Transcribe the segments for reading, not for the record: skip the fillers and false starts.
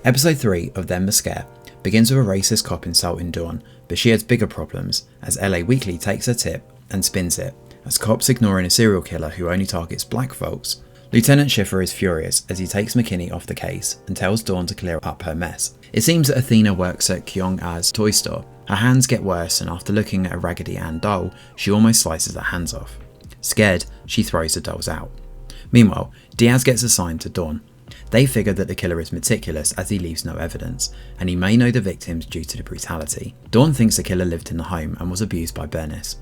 Episode 3 of Them the Scare begins with a racist cop insulting Dawn, but she has bigger problems as LA Weekly takes her tip and spins it, as cops ignoring a serial killer who only targets black folks. Lieutenant Schiffer is furious as he takes McKinney off the case and tells Dawn to clear up her mess. It seems that Athena works at Kyung-A's toy store. Her hands get worse, and after looking at a Raggedy Ann doll, she almost slices her hands off. Scared, she throws the dolls out. Meanwhile, Diaz gets assigned to Dawn. They figure that the killer is meticulous as he leaves no evidence, and he may know the victims due to the brutality. Dawn thinks the killer lived in the home and was abused by Bernice.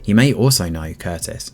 He may also know Curtis.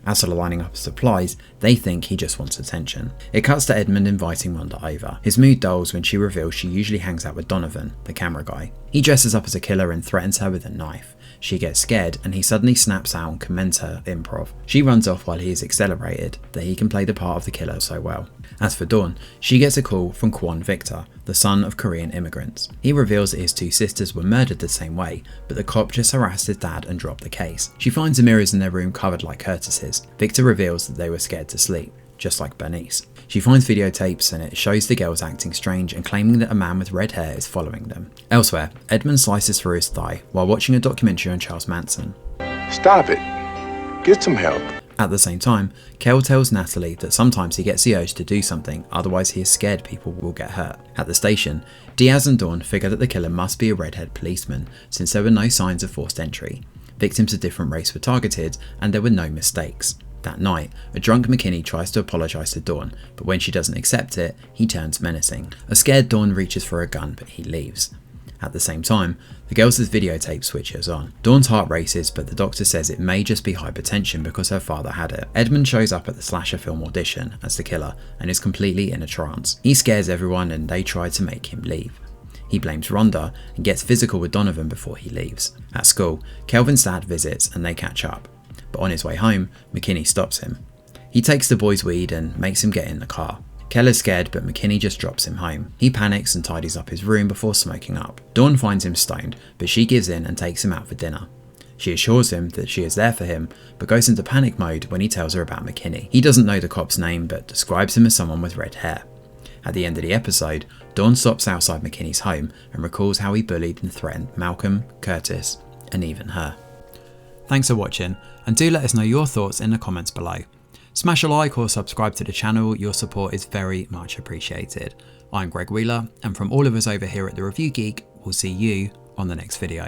As for the lining up of supplies, they think he just wants attention. It cuts to Edmund inviting Rhonda over. His mood dulls when she reveals she usually hangs out with Donovan, the camera guy. He dresses up as a killer and threatens her with a knife. She gets scared and he suddenly snaps out and commends her improv. She runs off while he is accelerated that he can play the part of the killer so well. As for Dawn, she gets a call from Kwon Victor, the son of Korean immigrants. He reveals that his two sisters were murdered the same way, but the cop just harassed his dad and dropped the case. She finds the mirrors in their room covered like Curtis's. Victor reveals that they were scared to sleep, just like Bernice. She finds videotapes and it shows the girls acting strange and claiming that a man with red hair is following them. Elsewhere, Edmund slices through his thigh while watching a documentary on Charles Manson. Stop it. Get some help. At the same time, Kel tells Natalie that sometimes he gets the urge to do something, otherwise he is scared people will get hurt. At the station, Diaz and Dawn figure that the killer must be a redhead policeman, since there were no signs of forced entry. Victims of different race were targeted, and there were no mistakes. That night, a drunk McKinney tries to apologise to Dawn, but when she doesn't accept it, he turns menacing. A scared Dawn reaches for a gun, but he leaves. At the same time, the girls' videotape switches on. Dawn's heart races, but the doctor says it may just be hypertension because her father had it. Edmund shows up at the slasher film audition as the killer and is completely in a trance. He scares everyone and they try to make him leave. He blames Rhonda and gets physical with Donovan before he leaves. At school, Kelvin's dad visits and they catch up. But on his way home, McKinney stops him. He takes the boy's weed and makes him get in the car. Keller's scared, but McKinney just drops him home. He panics and tidies up his room before smoking up. Dawn finds him stoned, but she gives in and takes him out for dinner. She assures him that she is there for him, but goes into panic mode when he tells her about McKinney. He doesn't know the cop's name, but describes him as someone with red hair. At the end of the episode, Dawn stops outside McKinney's home and recalls how he bullied and threatened Malcolm, Curtis, and even her. Thanks for watching, and do let us know your thoughts in the comments below. Smash a like or subscribe to the channel, your support is very much appreciated. I'm Greg Wheeler, and from all of us over here at The Review Geek, we'll see you on the next video.